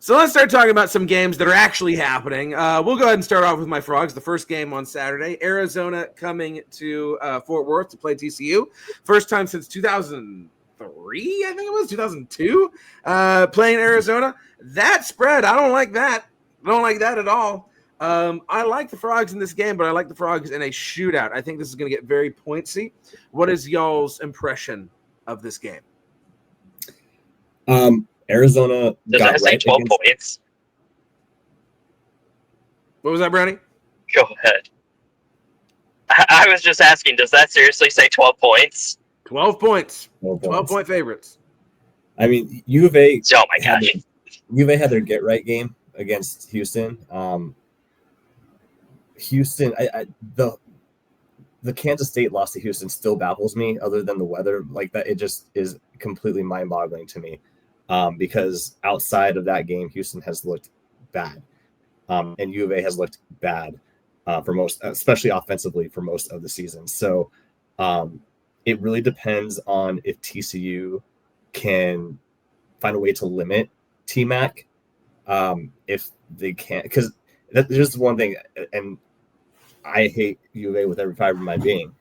So let's start talking about some games that are actually happening. We'll go ahead and start off with my Frogs. The first game on Saturday, Arizona coming to Fort Worth to play TCU. First time since 2003, I think it was 2002, playing Arizona. That spread, I don't like that. I don't like that at all. I like the Frogs in this game, but I like the Frogs in a shootout. I think this is going to get very pointsy. What is y'all's impression of this game? Arizona Does got that say right 12 against, points? What was that, Brownie? Go ahead. I was just asking, does that seriously say 12 points? 12 points. 12 12-point favorites. I mean, U of A. Oh my gosh. U of A had their get right game against Houston. Houston, the Kansas State loss to Houston still baffles me. Other than the weather, like that, it just is completely mind-boggling to me. Because outside of that game, Houston has looked bad, and U of A has looked bad for most, especially offensively, for most of the season. So it really depends on if TCU can find a way to limit T-Mac. If they can't, because there's one thing, and I hate U of A with every fiber of my being.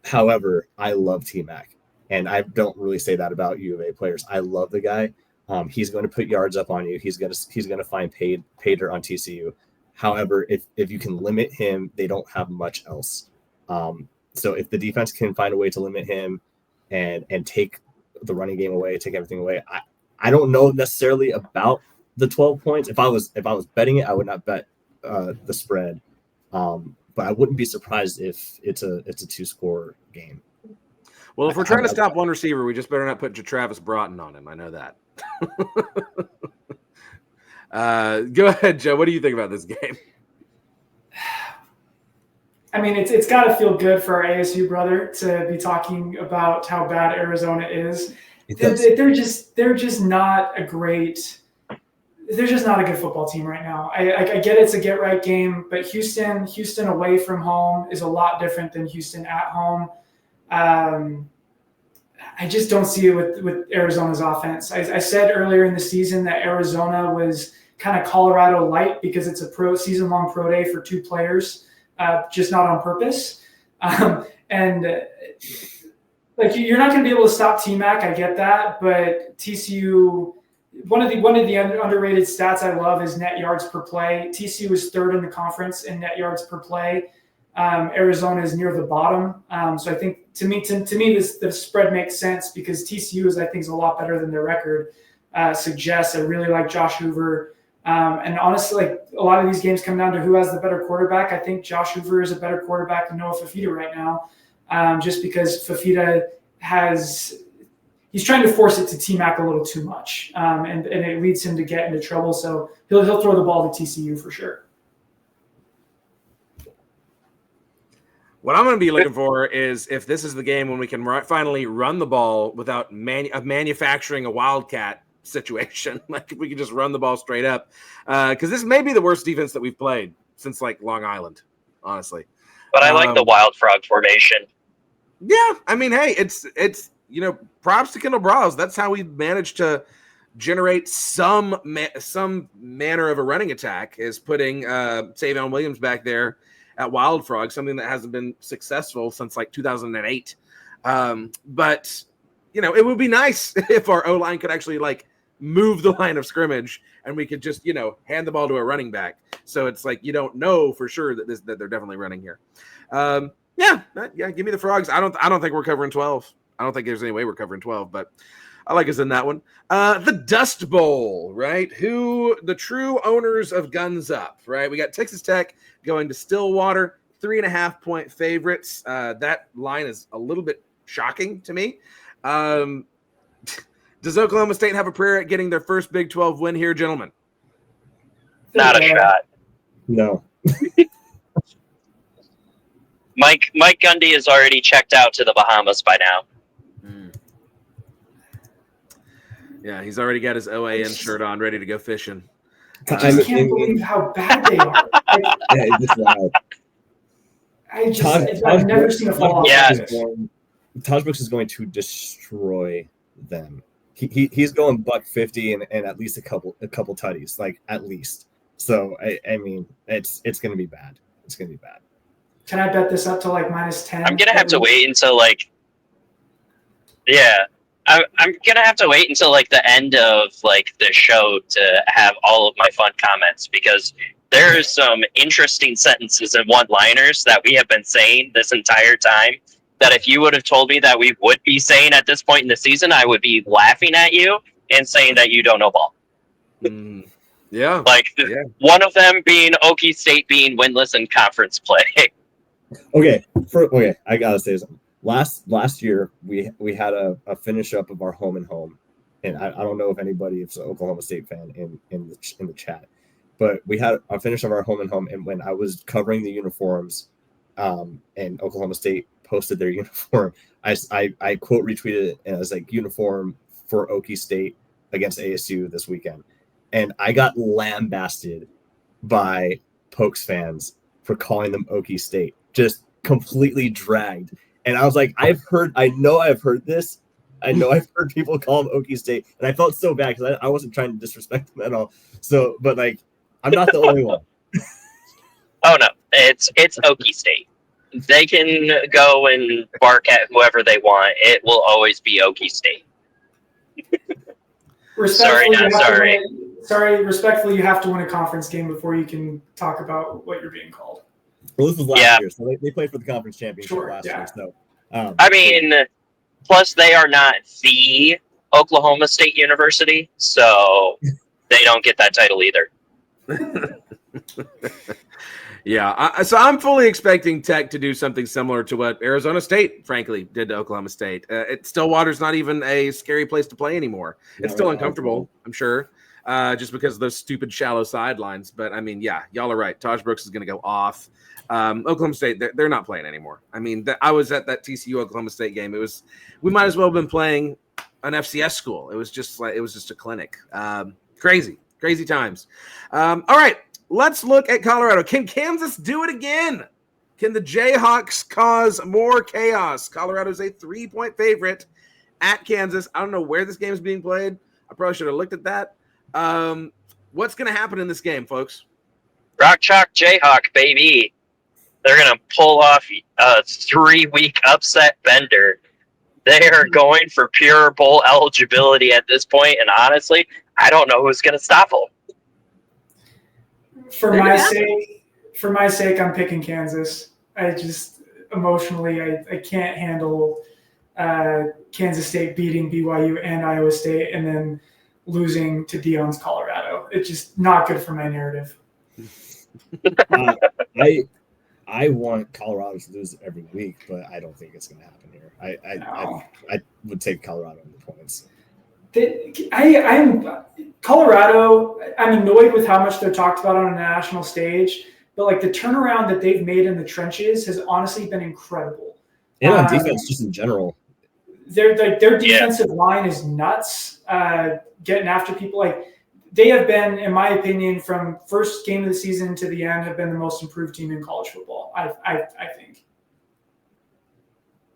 However, I love T-Mac, and I don't really say that about U of A players. I love the guy. He's going to put yards up on you. He's going to find pay dirt on TCU. However, if you can limit him, they don't have much else. So if the defense can find a way to limit him and take the running game away, take everything away, I don't know necessarily about the 12 points. If I was betting it, I would not bet the spread. But I wouldn't be surprised if it's a 2-score game. Well, if we're trying to stop one receiver, we just better not put Travis Broughton on him. I know that. Go ahead, Joe. What do you think about this game? I mean, it's got to feel good for our ASU brother to be talking about how bad Arizona is. They're just not a great. They're just not a good football team right now. I get it's a get right game, but Houston away from home is a lot different than Houston at home. I just don't see it with Arizona's offense. I said earlier in the season that Arizona was kind of Colorado light because it's a season-long pro day for 2 players, just not on purpose. And like you're not going to be able to stop T-Mac. I get that, but TCU. One of the underrated stats I love is net yards per play. TCU is 3rd in the conference in net yards per play. Arizona is near the bottom. So I think to me, the spread makes sense because TCU is a lot better than their record suggests. I really like Josh Hoover. And honestly, like a lot of these games come down to who has the better quarterback. I think Josh Hoover is a better quarterback than Noah Fafita right now, just because Fafita he's trying to force it to T-Mac a little too much, and it leads him to get into trouble. So he'll throw the ball to TCU for sure. What I'm going to be looking for is if this is the game when we can finally run the ball without manufacturing a wildcat situation. Like if we can just run the ball straight up, because this may be the worst defense that we've played since like Long Island, honestly. But I like the wild frog formation. Yeah, I mean, hey, it's props to Kendall Browse. That's how we managed to generate some manner of a running attack, is putting Savion Williams back there at Wild Frog, something that hasn't been successful since like 2008. But it would be nice if our O-line could actually like move the line of scrimmage and we could just hand the ball to a running back. So it's like you don't know for sure that they're definitely running here. Yeah, give me the Frogs. I don't think we're covering 12. I don't think there's any way we're covering 12, but I like us in that one. The Dust Bowl, right? Who the true owners of Guns Up, right? We got Texas Tech going to Stillwater, 3.5-point favorites. That line is a little bit shocking to me. Does Oklahoma State have a prayer at getting their first Big 12 win here, gentlemen? Not a shot. No. Mike Gundy is already checked out to the Bahamas by now. Yeah, he's already got his OAN shirt on, ready to go fishing. I just can't believe how bad they are. It's wild. I've never seen a fall off. Yeah. Taj Brooks is going to destroy them. he's going $150 and at least a couple tutties, like at least. So I mean, it's going to be bad. It's going to be bad. Can I bet this up to like -10? I'm gonna have to wait until like, yeah, I'm gonna have to wait until like the end of like the show to have all of my fun comments, because there's some interesting sentences and one-liners that we have been saying this entire time that if you would have told me that we would be saying at this point in the season, I would be laughing at you and saying that you don't know ball. Yeah. Like one of them being Okie State being winless in conference play. Okay, I gotta say something. Last year we had a finish up of our home and home, and I don't know if anybody is an Oklahoma State fan in the chat, but we had a finish of our home and home, and when I was covering the uniforms, and Oklahoma State posted their uniform, I quote retweeted it, and I was like, uniform for Okie State against ASU this weekend, and I got lambasted by Pokes fans for calling them Okie State. Just completely dragged. And I was like, I've heard this. I know I've heard people call them Okie State. And I felt so bad because I wasn't trying to disrespect them at all. So, but like, I'm not the only one. Oh, no. It's Okie State. They can go and bark at whoever they want. It will always be Okie State. Sorry. Respectfully, you have to win a conference game before you can talk about what you're being called. Well, this was last year, so they played for the conference championship last year. So, I mean, plus they are not the Oklahoma State University, so they don't get that title either. Yeah, so I'm fully expecting Tech to do something similar to what Arizona State, frankly, did to Oklahoma State. Stillwater's not even a scary place to play anymore. It's still uncomfortable, I'm sure, just because of those stupid shallow sidelines. But, I mean, yeah, y'all are right. Taj Brooks is going to go off. Oklahoma State, they're not playing anymore. I mean, I was at that TCU Oklahoma State game. We might as well have been playing an FCS school. It was just a clinic. Crazy times. All right, let's look at Colorado. Can Kansas do it again? Can the Jayhawks cause more chaos? Colorado's a 3-point favorite at Kansas. I don't know where this game is being played. I probably should have looked at that. What's going to happen in this game, folks? Rock Chalk Jayhawk, baby. They're going to pull off a 3-week upset bender. They are going for pure bowl eligibility at this point, and honestly, I don't know who's going to stop them. For my sake, I'm picking Kansas. I just emotionally, I can't handle Kansas State beating BYU and Iowa State and then losing to Dion's Colorado. It's just not good for my narrative. I want Colorado to lose every week, but I don't think it's going to happen here. I would take Colorado in the points. Colorado, I'm annoyed with how much they're talked about on a national stage, but like the turnaround that they've made in the trenches has honestly been incredible. And on defense, just in general. Their defensive line is nuts, getting after people. Like they have been, in my opinion, from first game of the season to the end, have been the most improved team in college football, I think.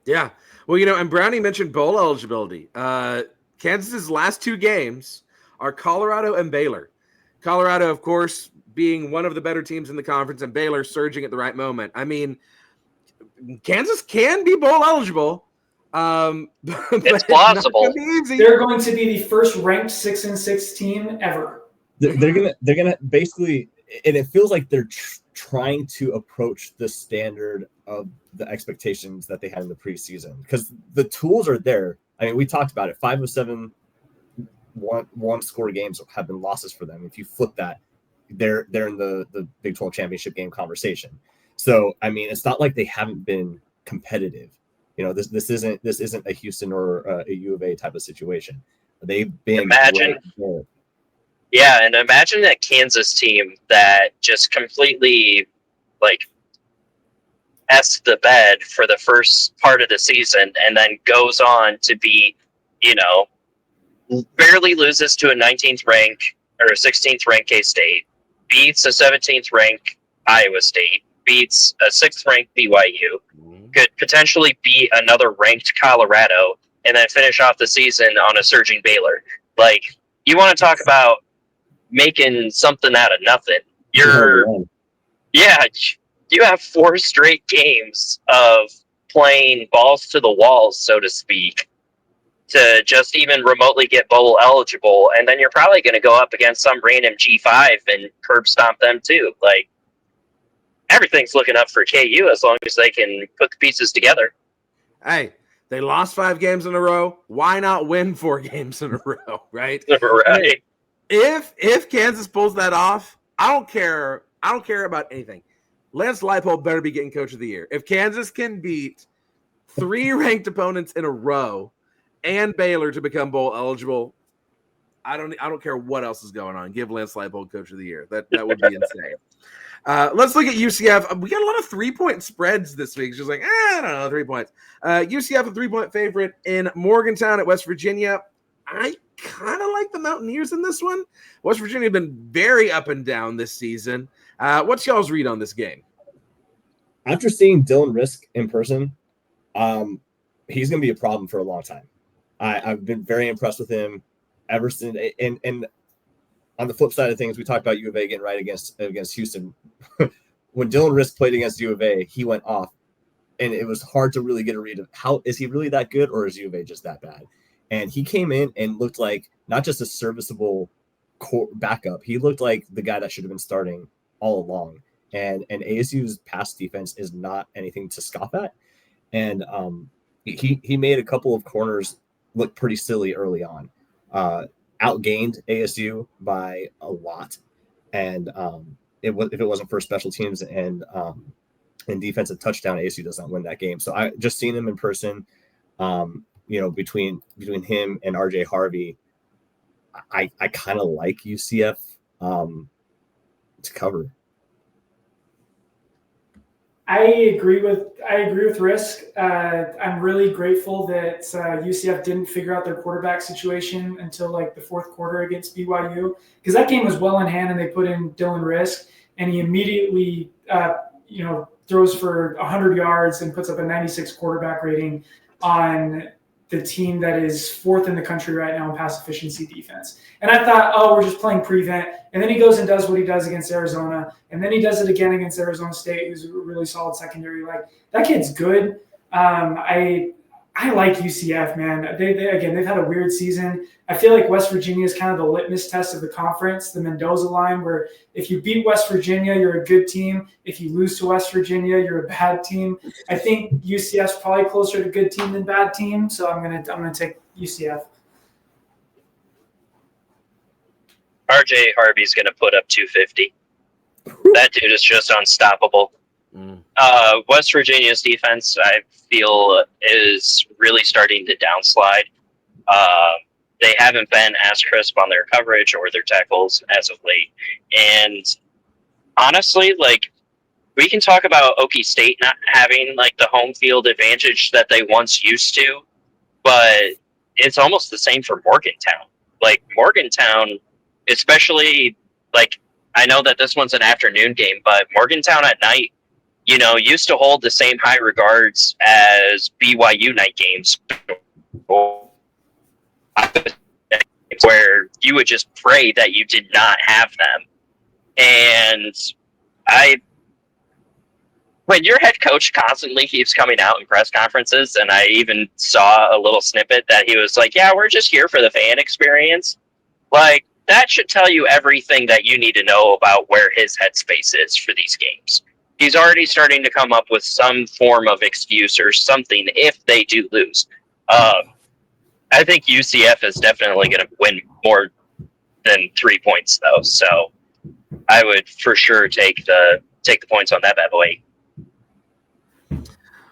Yeah. Well, and Brownie mentioned bowl eligibility. Kansas's last 2 games are Colorado and Baylor. Colorado, of course, being one of the better teams in the conference, and Baylor surging at the right moment. I mean, Kansas can be bowl eligible. It's plausible. They're going to be the first ranked 6-6 team ever. They're gonna basically, and it feels like they're trying to approach the standard of the expectations that they had in the preseason, because the tools are there. I mean, we talked about it. 5 of 7 one-score games have been losses for them. If you flip that, they're in the Big 12 championship game conversation. So, I mean, it's not like they haven't been competitive. This isn't a Houston or a U of A type of situation. They've been and imagine that Kansas team that just completely S the bed for the first part of the season and then goes on to be, barely loses to a 19th rank or a 16th rank K-State, beats a 17th rank Iowa State, beats a 6th ranked BYU, could potentially beat another ranked Colorado, and then finish off the season on a surging Baylor. Like, you want to talk about making something out of nothing. You have 4 straight games of playing balls to the walls, so to speak, to just even remotely get bowl eligible, and then you're probably going to go up against some random G5 and curb stomp them too. Like, everything's looking up for KU as long as they can put the pieces together. Hey, they lost 5 games in a row. Why not win 4 games in a row, right? Right. If Kansas pulls that off, I don't care about anything. Lance Leipold better be getting Coach of the Year. If Kansas can beat 3 ranked opponents in a row and Baylor to become bowl eligible, I don't care what else is going on. Give Lance Leipold Coach of the Year. That would be insane. Let's look at UCF. We got a lot of 3-point spreads this week. Just like, I don't know, 3 points. UCF a 3-point favorite in Morgantown at West Virginia. I kind of like the Mountaineers in this one. West Virginia have been very up and down this season. What's y'all's read on this game? After seeing Dylan Risk in person, he's going to be a problem for a long time. I've been very impressed with him ever since. And on the flip side of things, we talked about U of A getting right against Houston. When Dylan Risk played against U of A, he went off, and it was hard to really get a read of how is he really that good, or is U of A just that bad? And he came in and looked like not just a serviceable backup. He looked like the guy that should have been starting all along. And ASU's pass defense is not anything to scoff at. And he made a couple of corners look pretty silly early on. Outgained ASU by a lot. And if it wasn't for special teams and defensive touchdown, ASU does not win that game. So I just seen him in person. Between him and RJ Harvey, I kind of like UCF to cover. I agree with Risk. I'm really grateful that UCF didn't figure out their quarterback situation until like the 4th quarter against BYU, because that game was well in hand and they put in Dylan Risk and he immediately throws for 100 yards and puts up a 96 quarterback rating on the team that is 4th in the country right now in pass efficiency defense. And I thought, we're just playing prevent. And then he goes and does what he does against Arizona. And then he does it again against Arizona State, who's a really solid secondary. Like, that kid's good. I like UCF, man. They've had a weird season. I feel like West Virginia is kind of the litmus test of the conference, the Mendoza line, where if you beat West Virginia, you're a good team. If you lose to West Virginia, you're a bad team. I think UCF's probably closer to good team than bad team, so I'm gonna take UCF. RJ Harvey's going to put up 250. That dude is just unstoppable. West Virginia's defense, I feel, is really starting to downslide. They haven't been as crisp on their coverage or their tackles as of late. And honestly, like, we can talk about Okie State not having like the home field advantage that they once used to, but it's almost the same for Morgantown. Like, Morgantown, especially, like, I know that this one's an afternoon game, but Morgantown at night, used to hold the same high regards as BYU night games, where you would just pray that you did not have them. And when your head coach constantly keeps coming out in press conferences, and I even saw a little snippet that he was like, yeah, we're just here for the fan experience. Like, that should tell you everything that you need to know about where his headspace is for these games. He's already starting to come up with some form of excuse or something if they do lose. I think UCF is definitely going to win more than 3 points, though. So I would for sure take the points on that bad boy.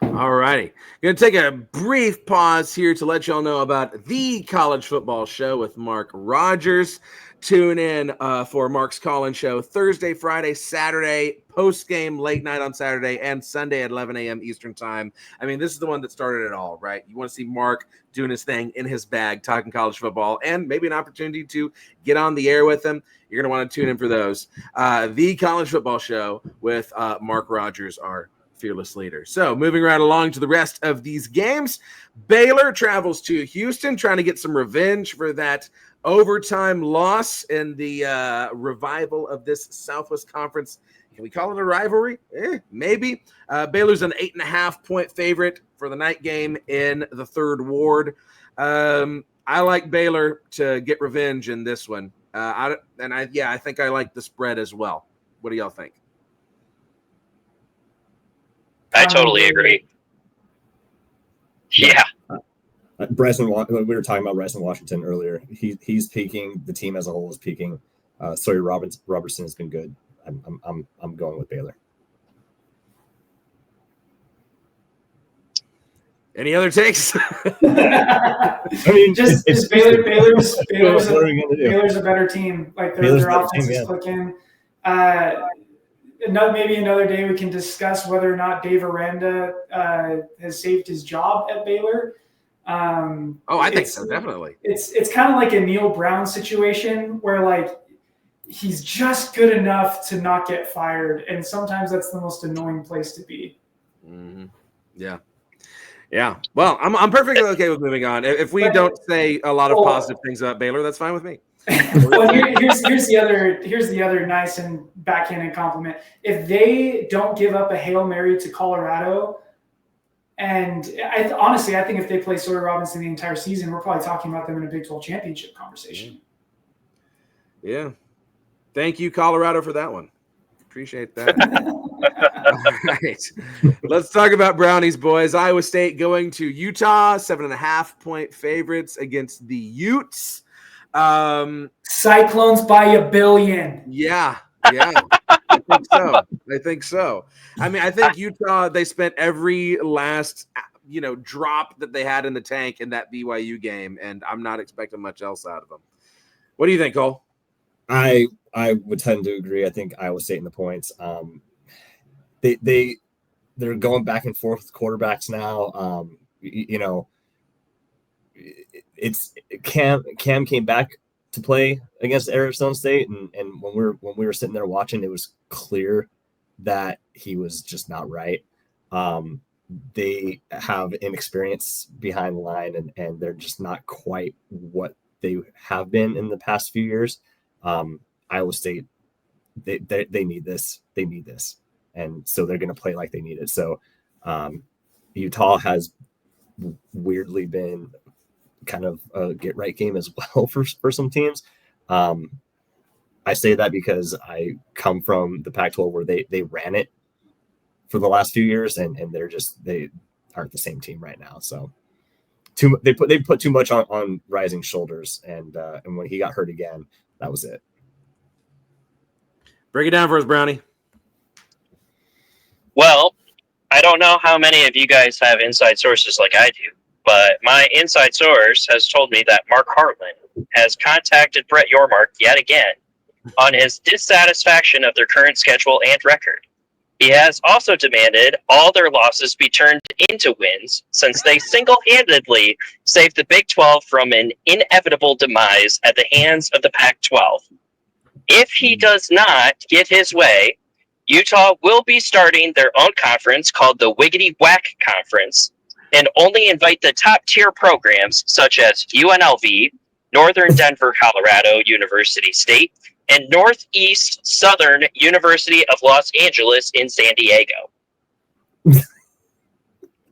All righty. Going to take a brief pause here to let y'all know about the College Football Show with Mark Rogers. Tune in for Mark's call-in show Thursday, Friday, Saturday, post-game, late night on Saturday, and Sunday at 11 a.m. Eastern time. I mean, this is the one that started it all, right? You want to see Mark doing his thing in his bag, talking college football, and maybe an opportunity to get on the air with him. You're going to want to tune in for those. The College Football Show with Mark Rogers, our fearless leader. So moving right along to the rest of these games, Baylor travels to Houston, trying to get some revenge for that overtime loss in the revival of this Southwest Conference. Can we call it a rivalry? Maybe. Baylor's an 8.5-point favorite for the night game in the Third Ward. I like Baylor to get revenge in this one. I think I like the spread as well. What do y'all think? I totally agree. Yeah. Bryson, we were talking about Bryson Washington earlier. He's peaking. The team as a whole is peaking. Sawyer Robertson has been good. I'm going with Baylor. Any other takes? I mean, just Baylor's a better team. Like their offense is clicking. Maybe another day we can discuss whether or not Dave Aranda has saved his job at Baylor. I think so, definitely. It's kind of like a Neil Brown situation where like he's just good enough to not get fired, and sometimes that's the most annoying place to be. Mm-hmm. Yeah. Well, I'm perfectly okay with moving on. If we don't say a lot of positive things about Baylor, that's fine with me. Well, here's the other nice and backhanded compliment. If they don't give up a Hail Mary to Colorado, and honestly, I think if they play Sawyer Robinson the entire season, we're probably talking about them in a Big 12 championship conversation. Yeah. Thank you, Colorado, for that one. Appreciate that. All right. Let's talk about Brownies, boys. Iowa State going to Utah, 7.5-point favorites against the Utes. Cyclones by 1 billion. Yeah. I think so. I mean, I think Utah, they spent every last drop that they had in the tank in that BYU game, and I'm not expecting much else out of them. What do you think, Cole? I would tend to agree. I think Iowa State in the points. They're going back and forth with quarterbacks now. It's Cam came back to play against Arizona State, and when we were sitting there watching, it was clear that he was just not right. They have inexperience behind the line, and they're just not quite what they have been in the past few years. Iowa State, they need this. They need this, and so they're going to play like they need it. So Utah has weirdly been kind of a get right game as well for some teams. I say that because I come from the Pac-12 where they ran it for the last few years, and they aren't the same team right now. So they put too much on Rising shoulders, and when he got hurt again, that was it. Break it down for us, Brownie. Well, I don't know how many of you guys have inside sources like I do, but my inside source has told me that Mark Hartland has contacted Brett Yormark yet again on his dissatisfaction of their current schedule and record. He has also demanded all their losses be turned into wins, since they single-handedly saved the Big 12 from an inevitable demise at the hands of the Pac-12. If he does not get his way, Utah will be starting their own conference called the Wiggity Whack Conference, and only invite the top-tier programs such as UNLV, Northern Denver, Colorado University State, and Northeast Southern University of Los Angeles in San Diego.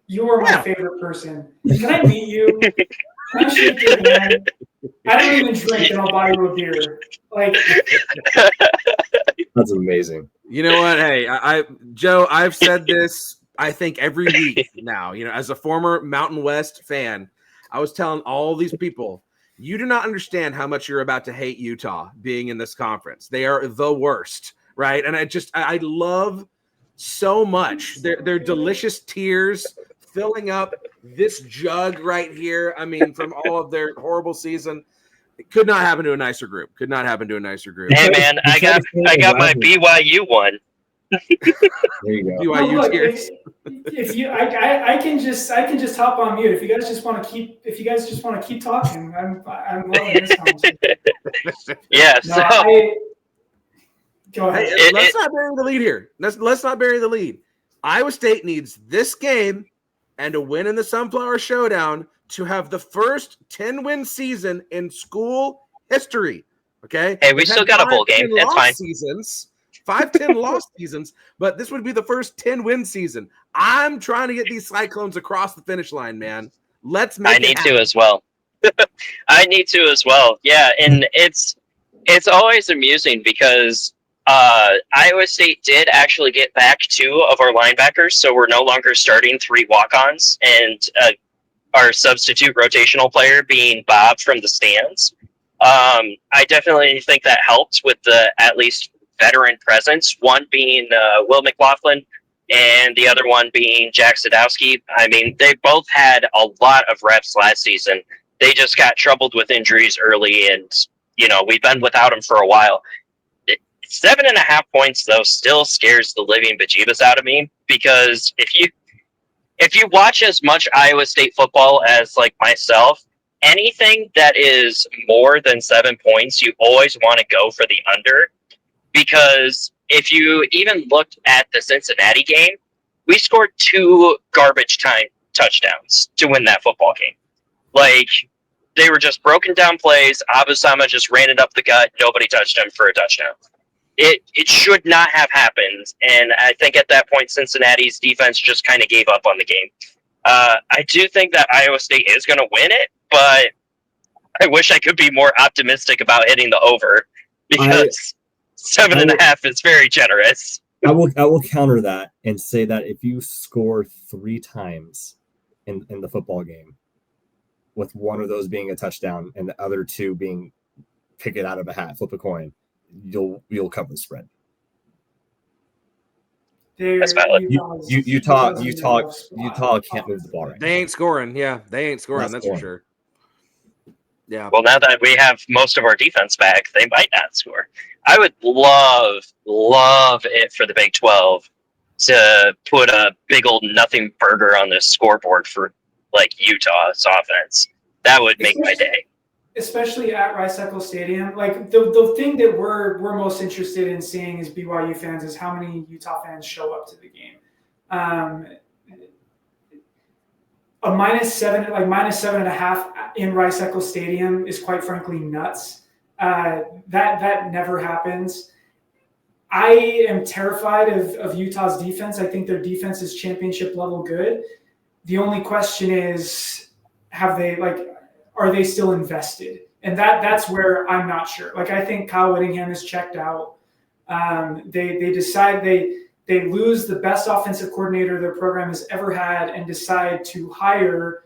You are my favorite person. Can I meet you? Can I shake your hand? I don't even drink, and I'll buy you a beer. Like, that's amazing. You know what? Hey, Joe, I've said this, I think, every week now. As a former Mountain West fan, I was telling all these people, you do not understand how much you're about to hate Utah being in this conference. They are the worst, right? And I love so much their delicious tears filling up this jug right here. I mean, from all of their horrible season, it could not happen to a nicer group. Hey man, I got my BYU one. There you go. BYU tears. If you, I can just hop on mute. If you guys just want to keep talking, I'm loving this conversation. Yeah. Go ahead. Let's not bury the lead here. Let's not bury the lead. Iowa State needs this game and a win in the Sunflower Showdown to have the first 10-win season in school history. Okay. Hey, we still got a bowl game. It's fine. Seasons, 5-10 lost seasons, but this would be the first 10-win season. I'm trying to get these Cyclones across the finish line, man. Let's make it happen. I need to as well. I need to as well. Yeah, and it's always amusing because Iowa State did actually get back 2 of our linebackers, so we're no longer starting 3 walk-ons, and our substitute rotational player being Bob from the stands. I definitely think that helped with the at least veteran presence, one being Will McLaughlin and the other one being Jack Sadowski. I mean, they both had a lot of reps last season. They just got troubled with injuries early, and, we've been without them for a while. 7.5 points, though, still scares the living bejeebus out of me, because if you watch as much Iowa State football as, like, myself, anything that is more than 7 points, you always want to go for the under, because if you even looked at the Cincinnati game, we scored 2 garbage time touchdowns to win that football game. Like, they were just broken down plays. Abusama just ran it up the gut. Nobody touched him for a touchdown. It should not have happened, and I think at that point Cincinnati's defense just kind of gave up on the game. I do think that Iowa State is going to win it, but I wish I could be more optimistic about hitting the over, because 7.5 is very generous. I will counter that and say that if you score 3 times in the football game, with one of those being a touchdown and the other 2 being pick it out of a hat, flip a coin, you'll cover the spread. That's valid. Utah can't move the ball right now. They ain't scoring. Yeah, they ain't scoring. That's for sure. Yeah. Well, now that we have most of our defense back, they might not score. I would love it for the Big 12 to put a big old nothing burger on the scoreboard for, like, Utah's offense. That would make my day. Especially at Rice-Eccles Stadium. Like, the thing that we're most interested in seeing as BYU fans is how many Utah fans show up to the game. A -7.5 in Rice-Eccles Stadium is, quite frankly, nuts. That never happens. I am terrified of Utah's defense. I think their defense is championship level good. The only question is, are they still invested? And that's where I'm not sure. Like, I think Kyle Whittingham is checked out. They decide they lose the best offensive coordinator their program has ever had and decide to hire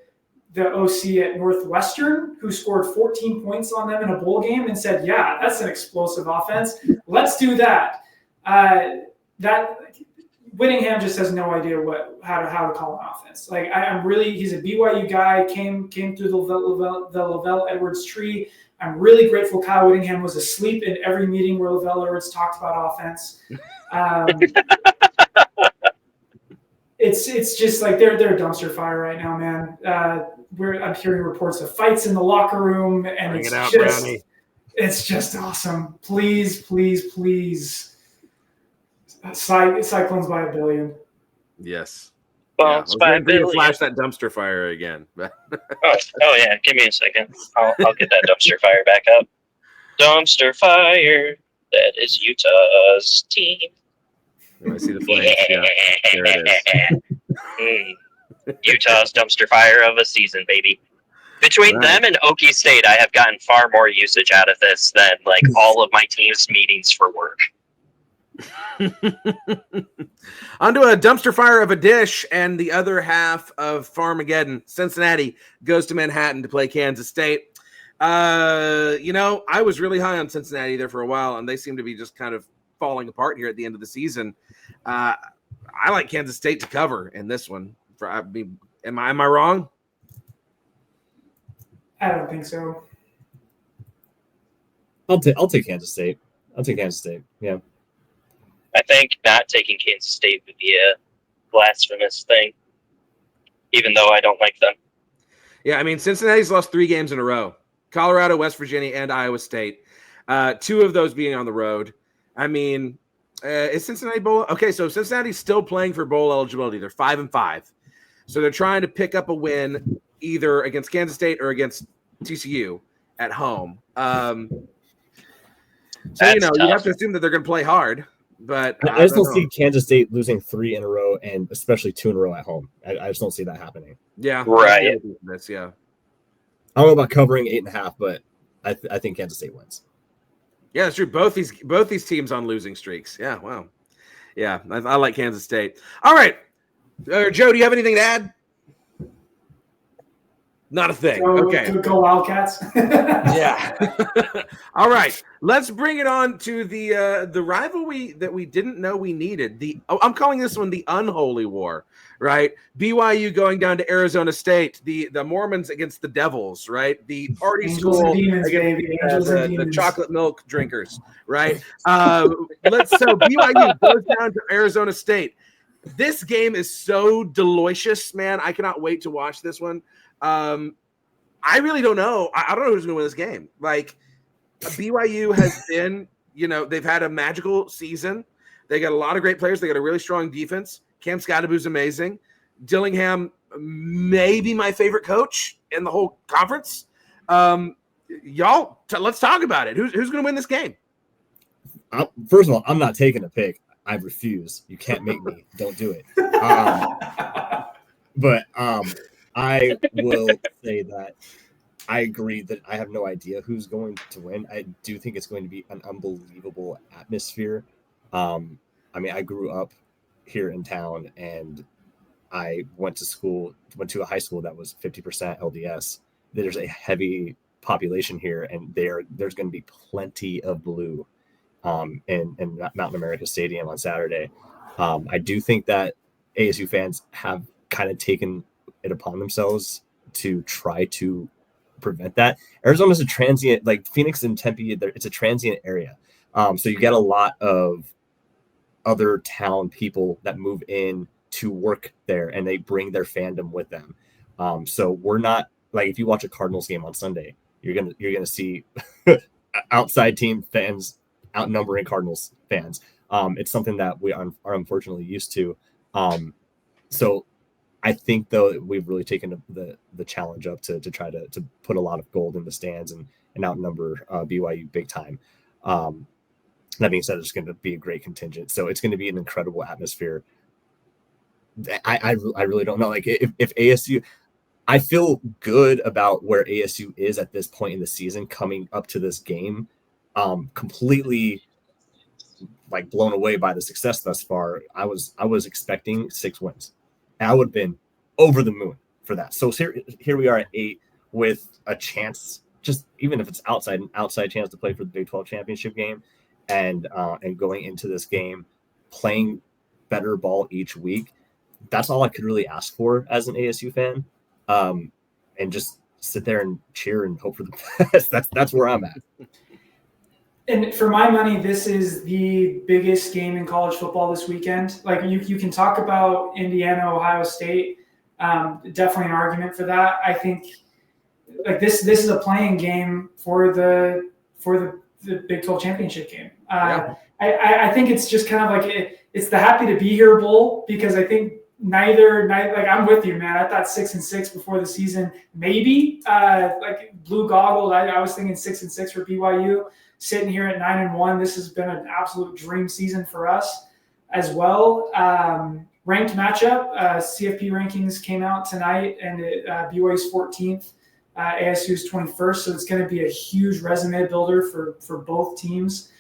the OC at Northwestern, who scored 14 points on them in a bowl game, and said, yeah, that's an explosive offense. Let's do that. Whittingham just has no idea how to call an offense. Like, he's a BYU guy, came through the Lavelle Edwards tree. I'm really grateful Kyle Whittingham was asleep in every meeting where Lavelle Edwards talked about offense. It's just like they're a dumpster fire right now, man. I'm hearing reports of fights in the locker room, and it's just awesome. Please. Cyclones by 1 billion. Yes. Well, it's by 1 billion. Flash that dumpster fire again. oh yeah, give me a second. I'll get that dumpster fire back up. Dumpster fire. That is Utah's team. I see the flames. Yeah, there it is. Utah's dumpster fire of a season, baby. Between them and Okie State, I have gotten far more usage out of this than, like, all of my team's meetings for work. Onto a dumpster fire of a dish, and the other half of Farmageddon. Cincinnati goes to Manhattan to play Kansas State. I was really high on Cincinnati there for a while, and they seem to be just kind of falling apart here at the end of the season. I like Kansas State to cover in this one. Am I wrong? I don't think so. I'll take Kansas State. Yeah. I think not taking Kansas State would be a blasphemous thing, even though I don't like them. Yeah, I mean, Cincinnati's lost 3 games in a row. Colorado, West Virginia, and Iowa State. 2 of those being on the road. I mean, Is Cincinnati bowl? Okay, so Cincinnati's still playing for bowl eligibility. They're 5-5, so they're trying to pick up a win either against Kansas State or against TCU at home. So That's you tough. have to assume that they're going to play hard. But I just don't see Kansas State losing 3 in a row, and especially 2 in a row at home. I just don't see that happening. Yeah, Right. Yeah. I don't know about covering 8.5, but I think Kansas State wins. Yeah, that's true. Both these teams on losing streaks. Yeah, wow. Yeah, I like Kansas State. All right, Joe, do you have anything to add? Not a thing. Okay. Go Wildcats. Yeah. All right. Let's bring it on to the rivalry that we didn't know we needed. I'm calling this one the unholy war, right? BYU going down to Arizona State, the Mormons against the Devils, right? The party Angels school and demons, against baby. Angels and the demons. chocolate milk drinkers, right? So BYU goes down to Arizona State. This game is so delicious, man. I cannot wait to watch this one. I really don't know. I don't know who's going to win this game. Like, BYU has been, they've had a magical season. They got a lot of great players. They got a really strong defense. Cam Scadaboo's amazing. Dillingham, maybe my favorite coach in the whole conference. Y'all, let's talk about it. Who's going to win this game? First of all, I'm not taking a pick. I refuse. You can't make me. Don't do it. But I will say that I agree that I have no idea who's going to win. I do think it's going to be an unbelievable atmosphere. I mean, I grew up here in town, and I went to a high school that was 50% LDS. There's a heavy population here, and there's going to be plenty of blue in Mountain America Stadium on Saturday. I do think that ASU fans have kind of taken it upon themselves to try to prevent that. Arizona's a transient, like Phoenix and Tempe, it's a transient area. So you get a lot of other town people that move in to work there, and they bring their fandom with them. So we're not like, if you watch a Cardinals game on Sunday, you're gonna see outside team fans outnumbering Cardinals fans. It's something that we are unfortunately used to. So I think, though, we've really taken the challenge up to try to put a lot of gold in the stands and outnumber BYU big time. That being said, it's going to be a great contingent. So it's going to be an incredible atmosphere. I really don't know. Like, if ASU, I feel good about where ASU is at this point in the season coming up to this game. Completely like blown away by the success thus far. I was expecting 6 wins. And I would have been over the moon for that. So here we are at 8 with a chance, just even if it's outside chance to play for the Big 12 championship game, and going into this game playing better ball each week. That's all I could really ask for as an ASU fan, and just sit there and cheer and hope for the best. That's where I'm at. And for my money, this is the biggest game in college football this weekend. Like, you can talk about Indiana, Ohio State. Definitely an argument for that. I think like this is a playing game for the Big 12 championship game. I think it's just kind of like it's the happy to be here bowl, because I think neither like, I'm with you, man. I thought 6-6 before the season, maybe like blue goggled. I was thinking 6-6 for BYU. Sitting here at 9-1, this has been an absolute dream season for us as well. Ranked matchup, CFP rankings came out tonight, and BYU's 14th, ASU's 21st. So it's going to be a huge resume builder for both teams.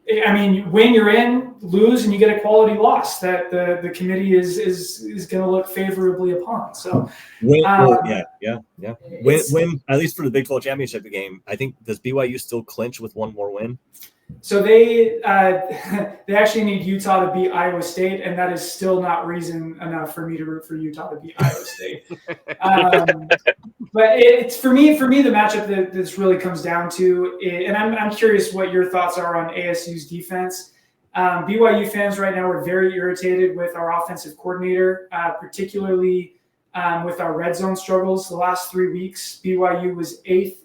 I mean, when you're in, lose, and you get a quality loss that the committee is going to look favorably upon. So, When at least for the Big 12 championship game, I think, does BYU still clinch with one more win? So they actually need Utah to beat Iowa State, and that is still not reason enough for me to root for Utah to beat Iowa State. But it's for me the matchup that this really comes down to, and I'm curious what your thoughts are on ASU's defense. BYU fans right now are very irritated with our offensive coordinator, particularly with our red zone struggles. The last 3 weeks, BYU was 8th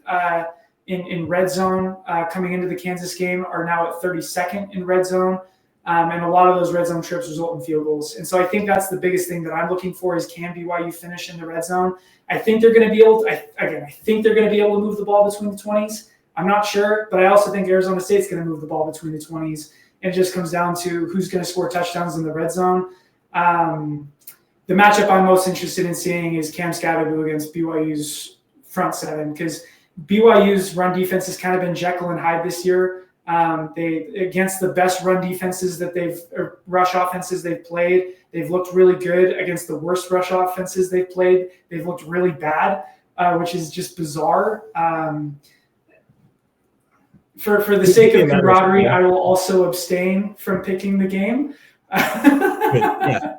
in red zone coming into the Kansas game are now at 32nd in red zone. And a lot of those red zone trips result in field goals. And so I think that's the biggest thing that I'm looking for is can BYU finish in the red zone? I think they're going to be able to, I think they're going to be able to move the ball between the 20s. I'm not sure, but I also think Arizona State's going to move the ball between the 20s. And it just comes down to who's going to score touchdowns in the red zone. The matchup I'm most interested in seeing is Cam Scadaboo against BYU's front seven, because BYU's run defense has kind of been Jekyll and Hyde this year. They against the best run defenses that rush offenses they've played, they've looked really good. Against the worst rush offenses they've played, they've looked really bad, which is just bizarre. For the sake of camaraderie, I will also abstain from picking the game. Yeah.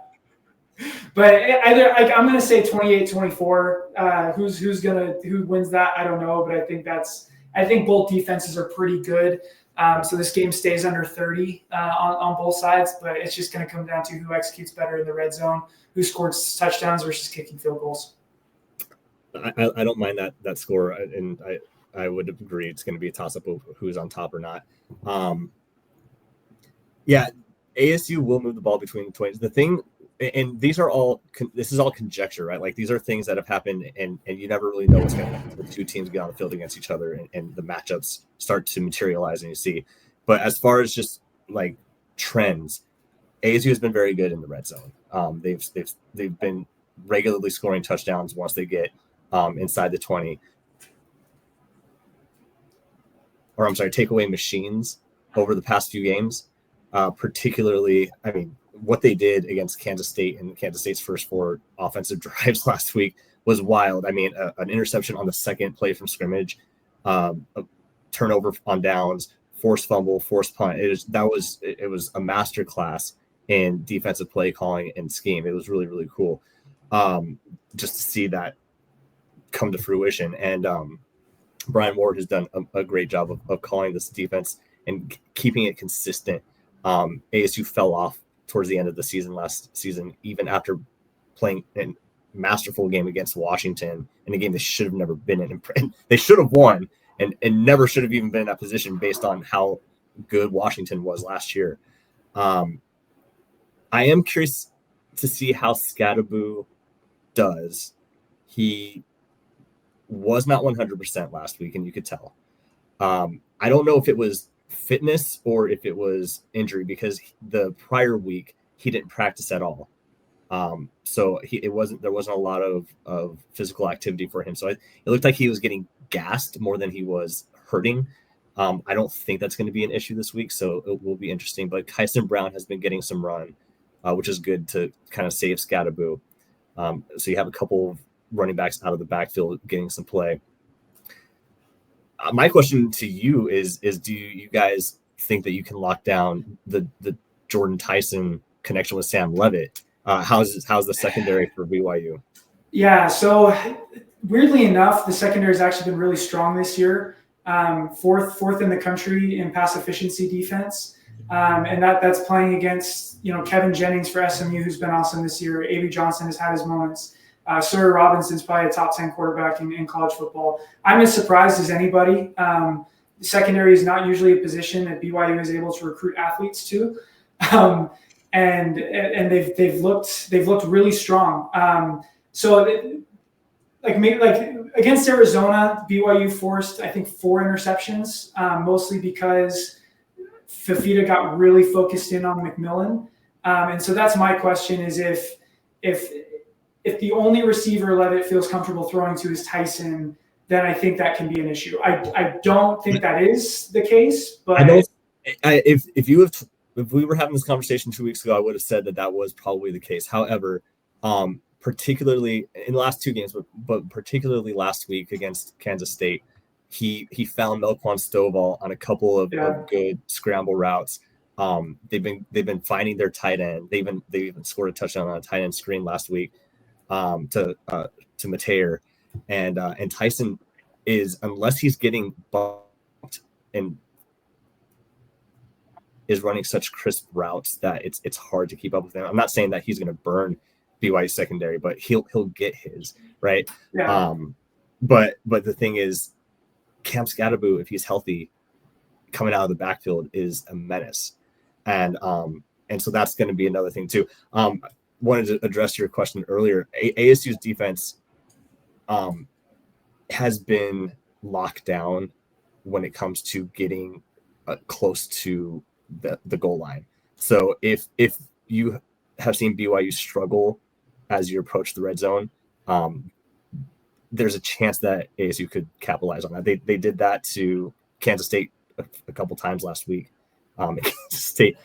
But either I'm going to say 28-24. Who wins that? I don't know, but I think both defenses are pretty good. So this game stays under 30 on both sides, but it's just going to come down to who executes better in the red zone, who scores touchdowns versus kicking field goals. I don't mind that score, and I would agree it's going to be a toss-up of who's on top or not. Yeah, ASU will move the ball between the 20s. The thing, and this is all conjecture, right? Like these are things that have happened, and you never really know what's going to happen when the two teams get on the field against each other, and the matchups start to materialize, and you see. But as far as just like trends, ASU has been very good in the red zone. They've been regularly scoring touchdowns once they get inside the 20. Or I'm sorry, takeaway machines over the past few games. Particularly, I mean, what they did against Kansas State and Kansas State's first 4 offensive drives last week was wild. I mean, an interception on the second play from scrimmage, a turnover on downs, forced fumble, forced punt. It was a masterclass in defensive play calling and scheme. It was really, really cool just to see that come to fruition. And Brian Ward has done a great job of calling this defense and keeping it consistent. ASU fell off towards the end of the season last season, even after playing a masterful game against Washington in a game they should have never been in. And they should have won and never should have even been in that position based on how good Washington was last year. I am curious to see how Scadaboo does. He was not 100% last week, and you could tell. I don't know if it was fitness or if it was injury, because the prior week he didn't practice at all. So there wasn't a lot of physical activity for him. So it looked like he was getting gassed more than he was hurting. I don't think that's going to be an issue this week, so it will be interesting. But Kyson Brown has been getting some run, which is good to kind of save Scadaboo. So you have a couple of running backs out of the backfield getting some play. My question to you is do you guys think that you can lock down the Jordan Tyson connection with Sam Levitt? How's the secondary for BYU? Yeah, so weirdly enough, the secondary has actually been really strong this year. Fourth in the country in pass efficiency defense. And that's playing against, Kevin Jennings for SMU, who's been awesome this year. Avery Johnson has had his moments. Sawyer Robinson's probably a top 10 quarterback in college football. I'm as surprised as anybody. The secondary is not usually a position that BYU is able to recruit athletes to, and they've looked really strong. Against Arizona, BYU forced I think 4 interceptions, mostly because Fafita got really focused in on McMillan, and so that's my question: is if the only receiver Levitt feels comfortable throwing to is Tyson, then I think that can be an issue. I don't think that is the case, but if we were having this conversation 2 weeks ago, I would have said that was probably the case. However, particularly in the last 2 games, but particularly last week against Kansas State, he found Melquan Stovall on a couple of good scramble routes. They've been finding their tight end. They even scored a touchdown on a tight end screen last week to Mateer, and Tyson is, unless he's getting bumped, and is running such crisp routes that it's hard to keep up with him. I'm not saying that he's going to burn BYU secondary, but he'll get his right. Yeah. But the thing is, Cam Scatterboot, if he's healthy, coming out of the backfield is a menace. And so that's going to be another thing too. Wanted to address your question earlier. ASU's defense has been locked down when it comes to getting close to the goal line. So if you have seen BYU struggle as you approach the red zone, there's a chance that ASU could capitalize on that. They did that to Kansas State a couple times last week. Kansas State,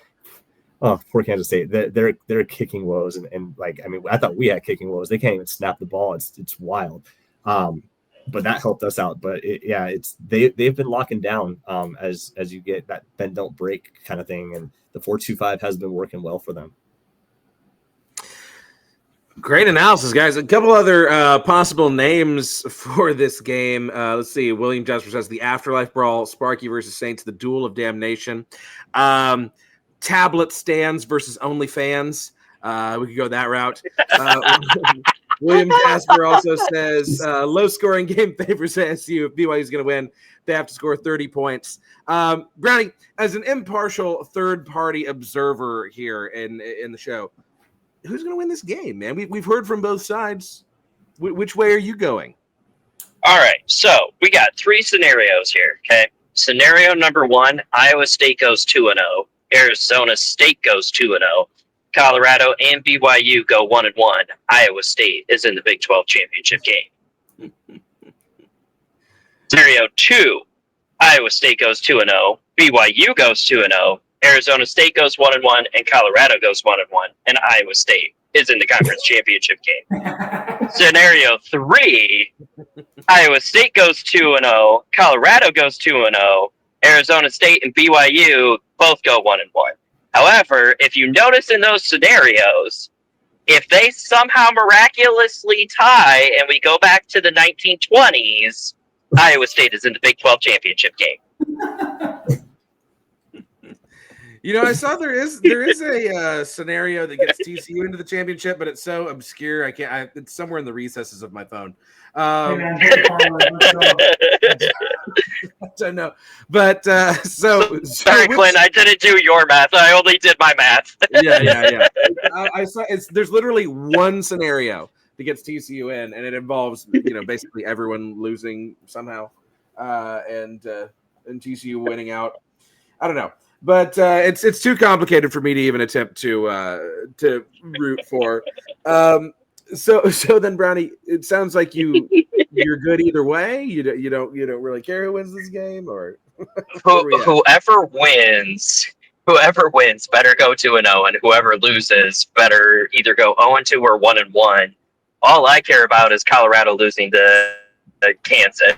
oh, poor Kansas State. They're kicking woes, and like, I mean, I thought we had kicking woes. They can't even snap the ball. It's wild. But that helped us out. But they've been locking down as you get that bend don't break kind of thing, and the 4-2-5 has been working well for them. Great analysis, guys. A couple other possible names for this game. Let's see. William Jasper says the Afterlife Brawl, Sparky versus Saints, the Duel of Damnation, Tablet Stands versus OnlyFans. We could go that route. William Jasper also says low-scoring game favors ASU. If BYU is going to win, they have to score 30 points. Brownie, as an impartial third-party observer here in the show, who's going to win this game, man? We've heard from both sides. Which way are you going? All right, so we got 3 scenarios here, okay? Scenario number 1, Iowa State goes 2-0. Arizona State goes 2-0. Colorado and BYU go 1-1. Iowa State is in the Big 12 championship game. Scenario 2, Iowa State goes 2-0. BYU goes 2-0. Arizona State goes 1-1, and Colorado goes 1-1, and Iowa State is in the conference championship game. Scenario 3, Iowa State goes 2-0, Colorado goes 2-0, Arizona State and BYU both go 1-1. However, if you notice in those scenarios, if they somehow miraculously tie and we go back to the 1920s, Iowa State is in the Big 12 championship game. You know, I saw there is a scenario that gets TCU into the championship, but it's so obscure it's somewhere in the recesses of my phone. Hey man, let's I don't know, but sorry, Clint, I didn't do your math. I only did my math. yeah. I saw there's literally one scenario that gets TCU in, and it involves basically everyone losing somehow, and TCU winning out. I don't know. But it's too complicated for me to even attempt to root for. So then, Brownie, it sounds like you're good either way. You don't really care who wins this game, or whoever wins better go 2-0, and whoever loses better either go 0-2 or 1-1. All I care about is Colorado losing to Kansas.